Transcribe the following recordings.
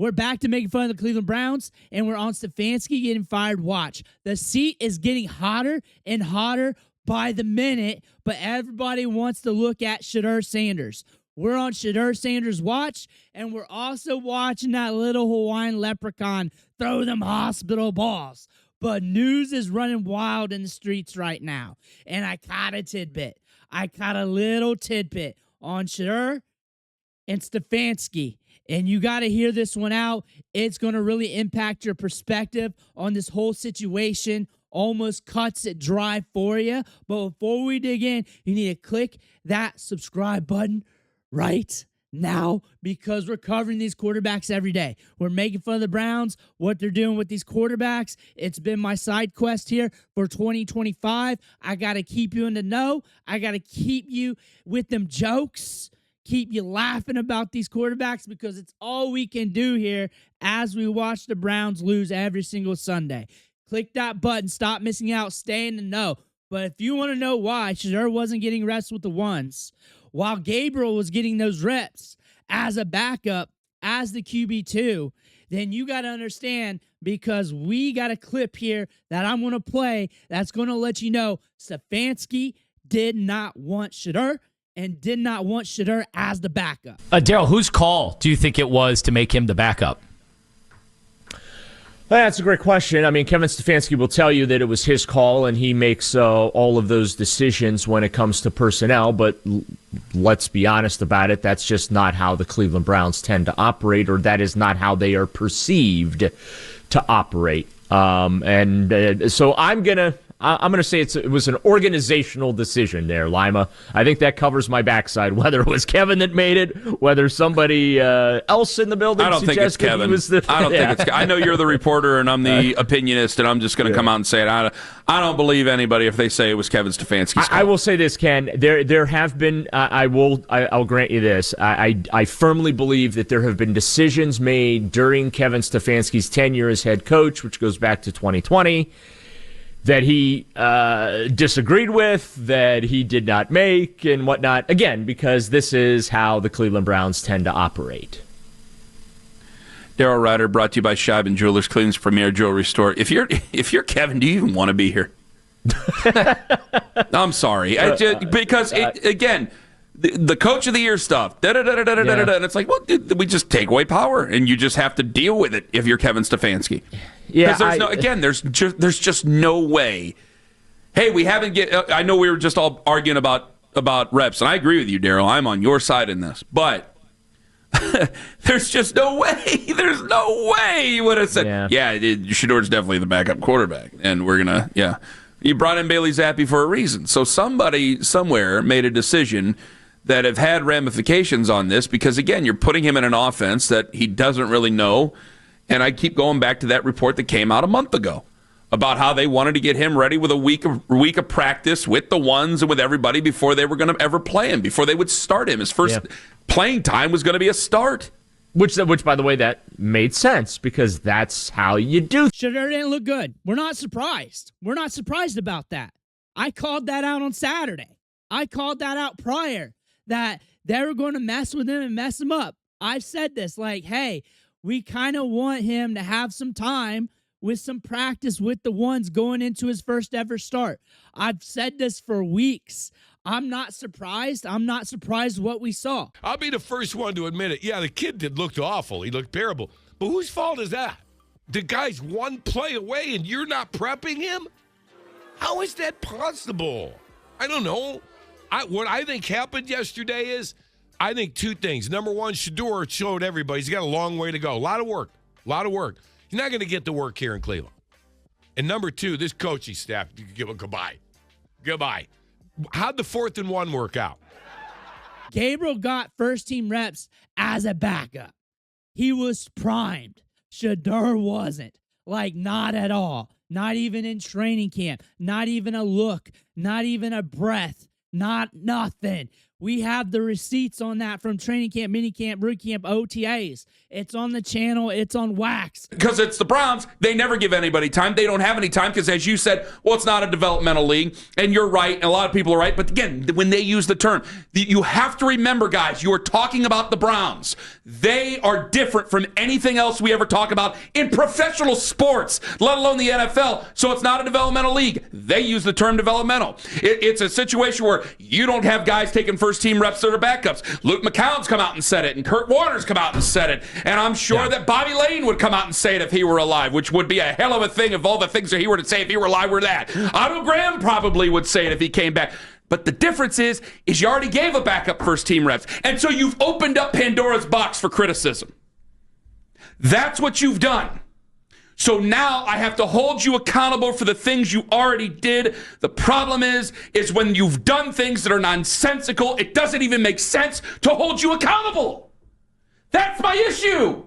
We're back to making fun of the Cleveland Browns, and we're on Stefanski getting fired. Watch. The seat is getting hotter and hotter by the minute, but everybody wants to look at Shedeur Sanders. We're on Shedeur Sanders' watch, and we're also watching that little Hawaiian leprechaun throw them hospital balls. But news is running wild in the streets right now, and I caught a tidbit. I caught a little tidbit on Shedeur and Stefanski. And you got to hear this one out. It's going to really impact your perspective on this whole situation. Almost cuts it dry for you. But before we dig in, you need to click that subscribe button right now, because we're covering these quarterbacks every day. We're making fun of the Browns, what they're doing with these quarterbacks. It's been my side quest here for 2025. I got to keep you in the know. I got to keep you with them jokes. Keep you laughing about these quarterbacks, because it's all we can do here as we watch the Browns lose every single Sunday. Click that button. Stop missing out. Stay in the know. But if you want to know why Shedeur wasn't getting reps with the ones, while Gabriel was getting those reps as a backup, as the QB2, then you got to understand, because we got a clip here that I'm going to play that's going to let you know Stefanski did not want Shedeur and did not want Shedeur as the backup. Daryl, whose call do you think it was to make him the backup? That's a great question. I mean, Kevin Stefanski will tell you that it was his call, and he makes all of those decisions when it comes to personnel. But let's be honest about it. That's just not how the Cleveland Browns tend to operate, or that is not how they are perceived to operate. So I'm gonna say it was an organizational decision there, Lima. I think that covers my backside. Whether it was Kevin that made it, whether somebody else in the building. I don't think it's Kevin. I don't think it's. I know you're the reporter and I'm the opinionist, and I'm just going to come out and say it. I don't believe anybody if they say it was Kevin Stefanski's call. I will say this, Ken. There have been. I'll grant you this. I firmly believe that there have been decisions made during Kevin Stefanski's tenure as head coach, which goes back to 2020. That he disagreed with, that he did not make, and whatnot. Again, because this is how the Cleveland Browns tend to operate. Daryl Ryder, brought to you by Scheib & Jewelers, Cleveland's premier jewelry store. If you're Kevin, do you even want to be here? I'm sorry. Because, again, the coach of the year stuff, and it's like, well, we just take away power, and you just have to deal with it if you're Kevin Stefanski. Yeah, there's just no way. Hey, we haven't I know we were just all arguing about reps, and I agree with you, Daryl. I'm on your side in this, but there's just no way. There's no way you would have said, Shedeur's definitely the backup quarterback, and we're gonna, You brought in Bailey Zappi for a reason, so somebody somewhere made a decision that have had ramifications on this, because again, you're putting him in an offense that he doesn't really know. And I keep going back to that report that came out a month ago about how they wanted to get him ready with a week of practice with the ones and with everybody before they were going to ever play him, before they would start him. His first playing time was going to be a start. Which, by the way, that made sense, because that's how you do. Shedeur didn't look good. We're not surprised. We're not surprised about that. I called that out on Saturday. I called that out prior, that they were going to mess with him and mess him up. I've said this, like, hey, we kind of want him to have some time with some practice with the ones going into his first ever start. I've said this for weeks. I'm not surprised. I'm not surprised what we saw. I'll be the first one to admit it. Yeah, the kid looked awful. He looked terrible. But whose fault is that? The guy's one play away and you're not prepping him? How is that possible? I don't know. What I think happened yesterday is, I think two things. Number one, Shedeur showed everybody he's got a long way to go. A lot of work. He's not going to get the work here in Cleveland. And number two, this coaching staff, you can give a goodbye. Goodbye. How'd the 4th and 1 work out? Gabriel got first-team reps as a backup. He was primed. Shedeur wasn't. Like, not at all. Not even in training camp. Not even a look. Not even a breath. Not nothing. We have the receipts on that from training camp, minicamp, rookie camp, OTAs. It's on the channel. It's on wax. Because it's the Browns, they never give anybody time. They don't have any time because, as you said, well, it's not a developmental league. And you're right, and a lot of people are right. But again, when they use the term, you have to remember, guys, you are talking about the Browns. They are different from anything else we ever talk about in professional sports, let alone the NFL. So it's not a developmental league. They use the term developmental. It's a situation where you don't have guys taking first-team reps that are backups. Luke McCown's come out and said it, and Kurt Warner's come out and said it. And I'm sure that Bobby Lane would come out and say it if he were alive, which would be a hell of a thing if all the things that he were to say if he were alive were that. Otto Graham probably would say it if he came back. But the difference is you already gave a backup first-team reps. And so you've opened up Pandora's box for criticism. That's what you've done. So now I have to hold you accountable for the things you already did. The problem is when you've done things that are nonsensical, it doesn't even make sense to hold you accountable. That's my issue.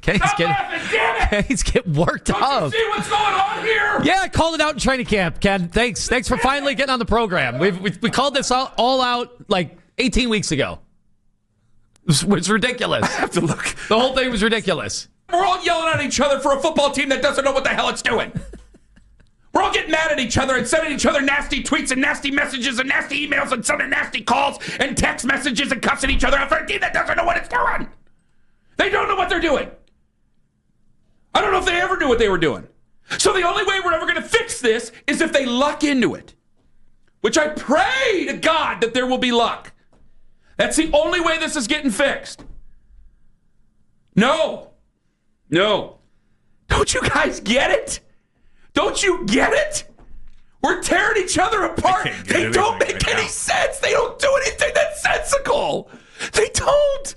Kenny's getting worked up. Don't you see what's going on here? Yeah, I called it out in training camp, Ken. Thanks for finally getting on the program. We called this all out like 18 weeks ago. It was ridiculous. I have to look. The whole thing was ridiculous. We're all yelling at each other for a football team that doesn't know what the hell it's doing. We're all getting mad at each other and sending each other nasty tweets and nasty messages and nasty emails and sending nasty calls and text messages and cussing each other out for a team that doesn't know what it's doing. They don't know what they're doing. I don't know if they ever knew what they were doing. So the only way we're ever going to fix this is if they luck into it, which I pray to God that there will be luck. That's the only way this is getting fixed. No. Don't you guys get it? Don't you get it? We're tearing each other apart. They don't make any sense. They don't do anything that's sensical. They don't.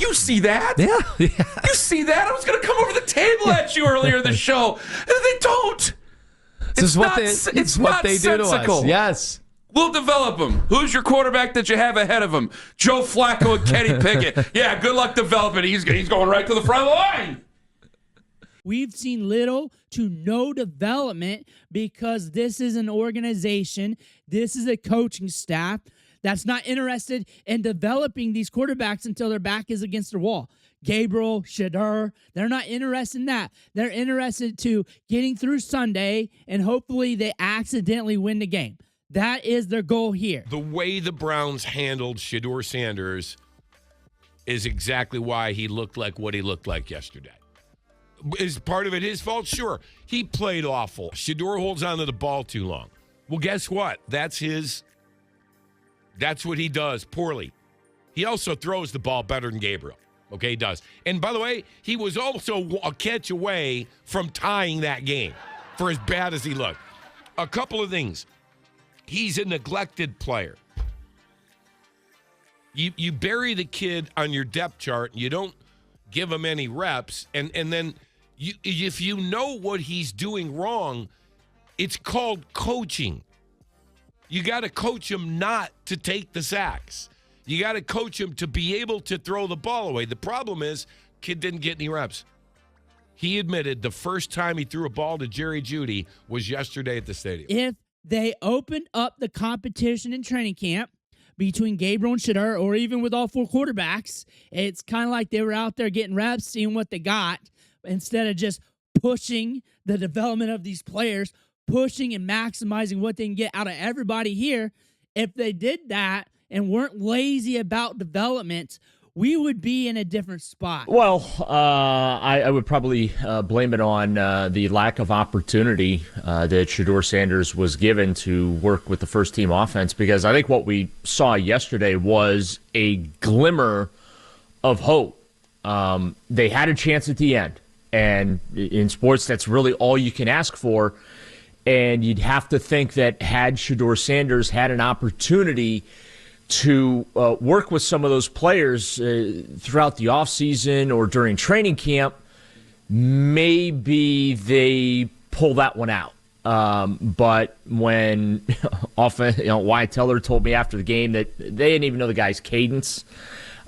You see that? Yeah. You see that? I was going to come over the table at you earlier in the show. They don't. It's what they do to us. Yes. We'll develop him. Who's your quarterback that you have ahead of him? Joe Flacco and Kenny Pickett. Yeah, good luck developing. He's going right to the front of the line. We've seen little to no development because this is an organization, this is a coaching staff that's not interested in developing these quarterbacks until their back is against the wall. Gabriel, Shedeur, they're not interested in that. They're interested to getting through Sunday, and hopefully they accidentally win the game. That is their goal here. The way the Browns handled Shedeur Sanders is exactly why he looked like what he looked like yesterday. Is part of it his fault? Sure. He played awful. Shedeur holds on to the ball too long. Well, guess what? That's what he does poorly. He also throws the ball better than Gabriel. Okay, he does. And by the way, he was also a catch away from tying that game for as bad as he looked. A couple of things. He's a neglected player. You bury the kid on your depth chart, and you don't give him any reps, and then if you know what he's doing wrong, it's called coaching. You got to coach him not to take the sacks. You got to coach him to be able to throw the ball away. The problem is, kid didn't get any reps. He admitted the first time he threw a ball to Jerry Jeudy was yesterday at the stadium. If they opened up the competition in training camp between Gabriel and Shedeur, or even with all four quarterbacks, it's kind of like they were out there getting reps, seeing what they got, instead of just pushing the development of these players, pushing and maximizing what they can get out of everybody here. If they did that and weren't lazy about development, we would be in a different spot. Well, I would probably blame it on the lack of opportunity that Shedeur Sanders was given to work with the first-team offense, because I think what we saw yesterday was a glimmer of hope. They had a chance at the end, and in sports, that's really all you can ask for, and you'd have to think that had Shedeur Sanders had an opportunity to work with some of those players throughout the offseason or during training camp, maybe they pull that one out. But when Wyatt Teller told me after the game that they didn't even know the guy's cadence,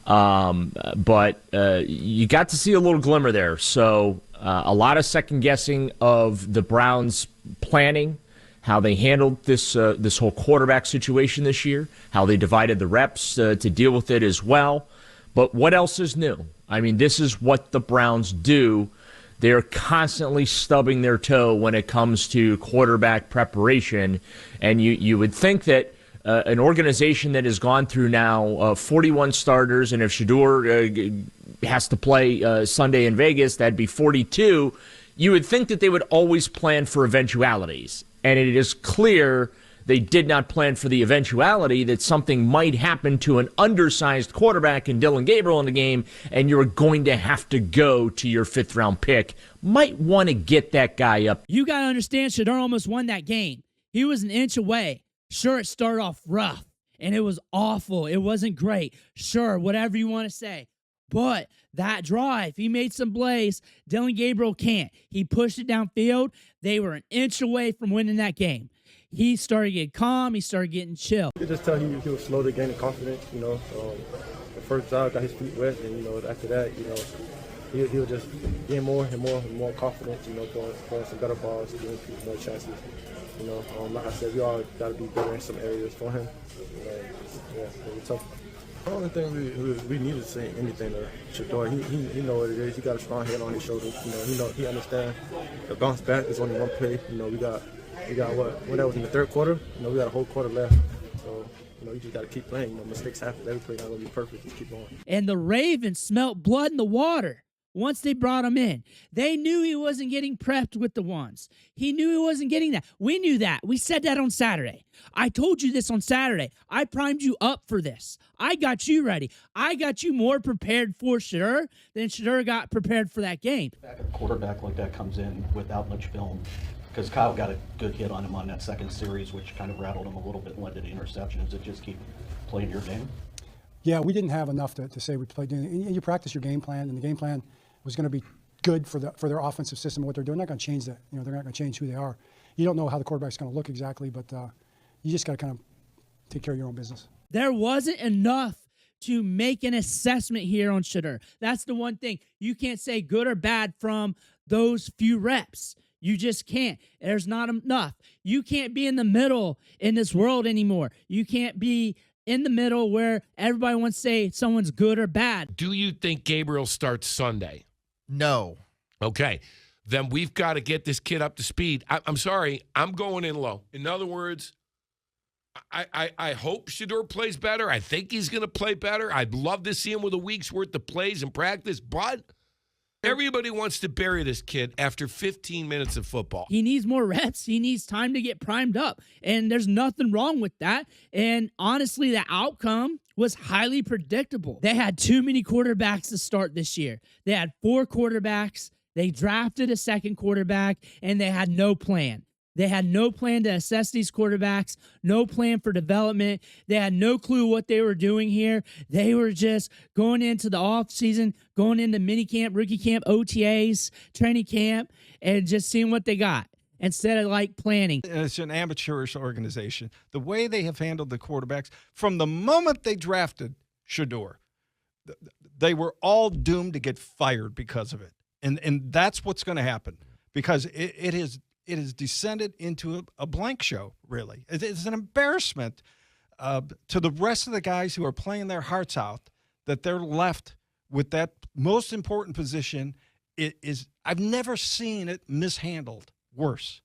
but you got to see a little glimmer there. So A lot of second guessing of the Browns' planning, how they handled this whole quarterback situation this year, how they divided the reps to deal with it as well. But what else is new? I mean, this is what the Browns do. They're constantly stubbing their toe when it comes to quarterback preparation. And you would think that an organization that has gone through now 41 starters, and if Shedeur has to play Sunday in Vegas, that'd be 42, you would think that they would always plan for eventualities. And it is clear they did not plan for the eventuality that something might happen to an undersized quarterback in Dillon Gabriel in the game, and you're going to have to go to your 5th-round pick. Might want to get that guy up. You got to understand, Shedeur almost won that game. He was an inch away. Sure, it started off rough, and it was awful. It wasn't great. Sure, whatever you want to say. But that drive, he made some plays. Dillon Gabriel can't. He pushed it downfield. They were an inch away from winning that game. He started getting calm. He started getting chill. You could just tell he was slowly gaining confidence, The first drive got his feet wet, and, after that, he was just getting more and more confident, throwing some better balls, giving people more chances. Like I said, we all got to be better in some areas for him. It's tough. I don't think we need to say anything to Shedeur. He know what it is. He got a strong head on his shoulders. He understands the bounce back is only one play. We got when that was in the third quarter. We got a whole quarter left. So you just got to keep playing. Mistakes happen. Every play not gonna be perfect. Just keep going. And the Ravens smelt blood in the water once they brought him in. They knew he wasn't getting prepped with the ones. He knew he wasn't getting that. We knew that. We said that on Saturday. I told you this on Saturday. I primed you up for this. I got you ready. I got you more prepared for Shedeur than Shedeur got prepared for that game. A quarterback like that comes in without much film, because Kyle got a good hit on him on that second series, which kind of rattled him a little bit and led to the interception. Does it just keep playing your game? Yeah, we didn't have enough to say we played. You practice your game plan, and the game plan was going to be good for their offensive system, what they're doing. They're not going to change that. They're not going to change who they are. You don't know how the quarterback's going to look exactly, but you just got to kind of take care of your own business. There wasn't enough to make an assessment here on Shedeur. That's the one thing. You can't say good or bad from those few reps. You just can't. There's not enough. You can't be in the middle in this world anymore. You can't be in the middle where everybody wants to say someone's good or bad. Do you think Gabriel starts Sunday? No. Okay. Then we've got to get this kid up to speed. I'm sorry. I'm going in low. In other words, I hope Shedeur plays better. I think he's going to play better. I'd love to see him with a week's worth of plays and practice, but everybody wants to bury this kid after 15 minutes of football. He needs more reps. He needs time to get primed up, and there's nothing wrong with that. And honestly, the outcome was highly predictable. They had too many quarterbacks to start this year. They had 4 quarterbacks. They drafted a second quarterback, and they had no plan. They had no plan to assess these quarterbacks, no plan for development. They had no clue what they were doing here. They were just going into the offseason, going into minicamp, rookie camp, OTAs, training camp, and just seeing what they got instead of planning. It's an amateurish organization. The way they have handled the quarterbacks from the moment they drafted Shedeur, they were all doomed to get fired because of it. And that's what's going to happen, because it has descended into a blank show, really. It's an embarrassment to the rest of the guys who are playing their hearts out that they're left with that most important position. I've never seen it mishandled worse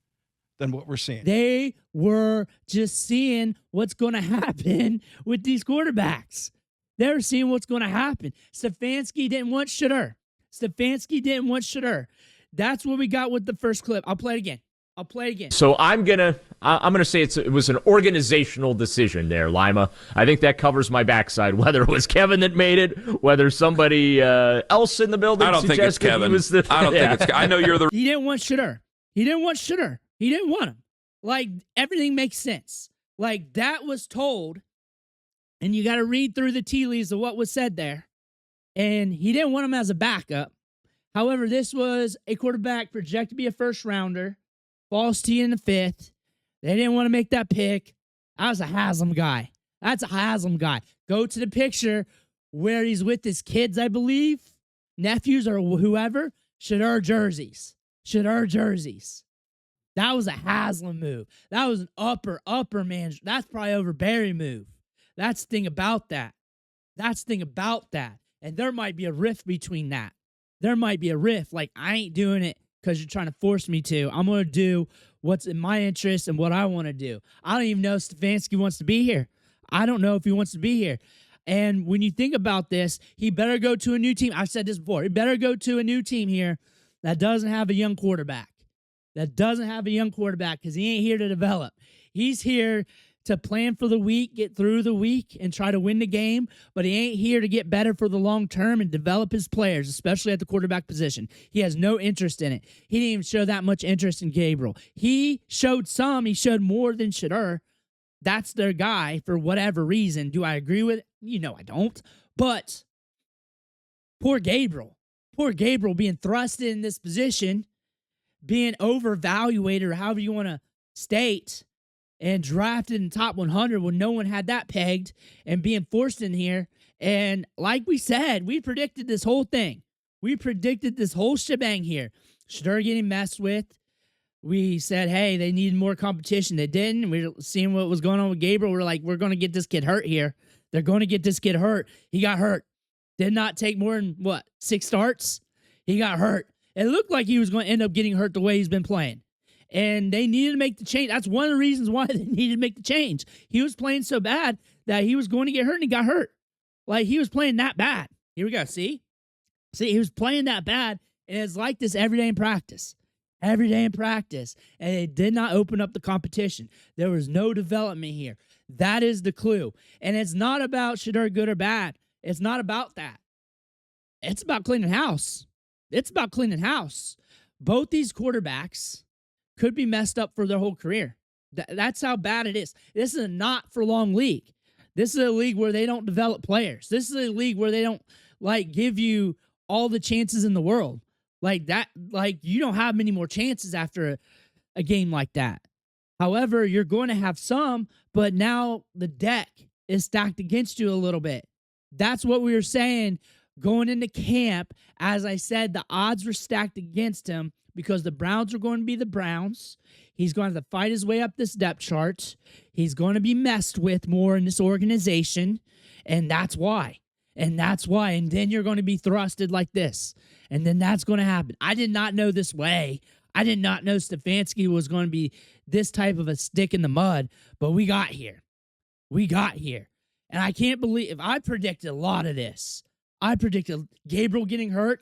than what we're seeing. They were just seeing what's going to happen with these quarterbacks. They were seeing what's going to happen. Stefanski didn't want Shedeur. That's what we got with the first clip. I'll play it again. So I'm gonna say it was an organizational decision there, Lima. I think that covers my backside. Whether it was Kevin that made it, whether somebody else in the building. I don't think it's Kevin. I don't think it's. I know you're the. He didn't want Shedeur. He didn't want him. Everything makes sense. That was told, and you got to read through the tea leaves of what was said there. And he didn't want him as a backup. However, this was a quarterback projected to be a first rounder. Falls to you in the 5th. They didn't want to make that pick. I was a Haslam guy. That's a Haslam guy. Go to the picture where he's with his kids, I believe, nephews or whoever. Shedeur jerseys. Shedeur jerseys. That was a Haslam move. That was an upper man. That's probably over Barry move. That's the thing about that. That's the thing about that. And there might be a rift between that. There might be a rift. Like, I ain't doing it because you're trying to force me to. I'm going to do what's in my interest and what I want to do. I don't even know if Stefanski wants to be here. I don't know if he wants to be here. And when you think about this, he better go to a new team. I've said this before. He better go to a new team here that doesn't have a young quarterback. Because he ain't here to develop. He's here to plan for the week, get through the week, and try to win the game. But he ain't here to get better for the long term and develop his players, especially at the quarterback position. He has no interest in it. He didn't even show that much interest in Gabriel. He showed some. He showed more than Shedeur. That's their guy for whatever reason. Do I agree with it? I don't. But poor Gabriel. Poor Gabriel being thrusted in this position, being overvaluated, or however you want to state, and drafted in top 100 when no one had that pegged, and being forced in here. And like we said, we predicted this whole thing. We predicted this whole shebang here. Shedeur getting messed with. We said, hey, they need more competition. They didn't. We were seeing what was going on with Gabriel. We're like, we're going to get this kid hurt here. They're going to get this kid hurt. He got hurt. Did not take more than, 6 starts? He got hurt. It looked like he was going to end up getting hurt the way he's been playing. And they needed to make the change. That's one of the reasons why they needed to make the change. He was playing so bad that he was going to get hurt, and he got hurt. Like, he was playing that bad. Here we go. See, he was playing that bad, and it's like this every day in practice. Every day in practice. And it did not open up the competition. There was no development here. That is the clue. And it's not about Shedeur good or bad. It's not about that. It's about cleaning house. It's about cleaning house. Both these quarterbacks could be messed up for their whole career. That's how bad it is. This is a not-for-long league. This is a league where they don't develop players. This is a league where they don't, give you all the chances in the world. You don't have many more chances after a game like that. However, you're going to have some, but now the deck is stacked against you a little bit. That's what we were saying going into camp. As I said, the odds were stacked against him because the Browns are going to be the Browns. He's going to have to fight his way up this depth chart. He's going to be messed with more in this organization, and that's why. And then you're going to be thrusted like this. And then that's going to happen. I did not know this way. I did not know Stefanski was going to be this type of a stick in the mud, but we got here. And I can't believe, I predicted a lot of this. I predicted Gabriel getting hurt.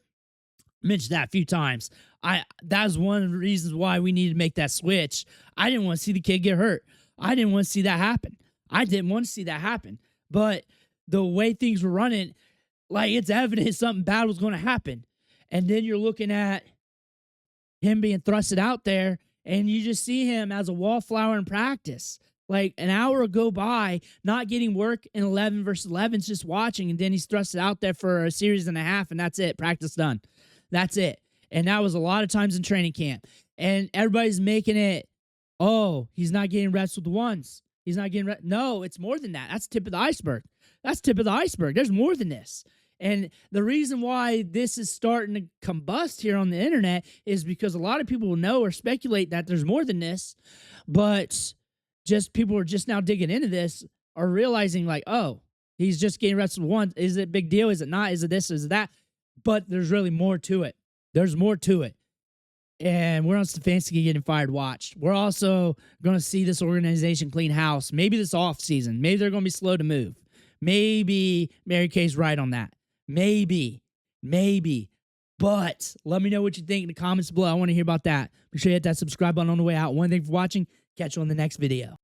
Mentioned that a few times. That was one of the reasons why we needed to make that switch. I didn't want to see the kid get hurt. I didn't want to see that happen. But the way things were running, it's evident something bad was going to happen. And then you're looking at him being thrusted out there, and you just see him as a wallflower in practice. An hour will go by, not getting work in 11 versus 11s, just watching, and then he's thrusted out there for a series and a half, and that's it. Practice done. That's it. And that was a lot of times in training camp. And everybody's making it, he's not getting reps with the ones. He's not getting reps. No, it's more than that. That's the tip of the iceberg. There's more than this. And the reason why this is starting to combust here on the internet is because a lot of people will know or speculate that there's more than this, but just people are just now digging into this, are realizing he's just getting reps with one. Is it a big deal? Is it not? Is it this? Is it that? But there's really more to it. And we're on Stefanski getting fired. Watch. We're also going to see this organization clean house. Maybe this off season. Maybe they're going to be slow to move. Maybe Mary Kay's right on that. Maybe. But let me know what you think in the comments below. I want to hear about that. Make sure you hit that subscribe button on the way out. One thing for watching. Catch you on the next video.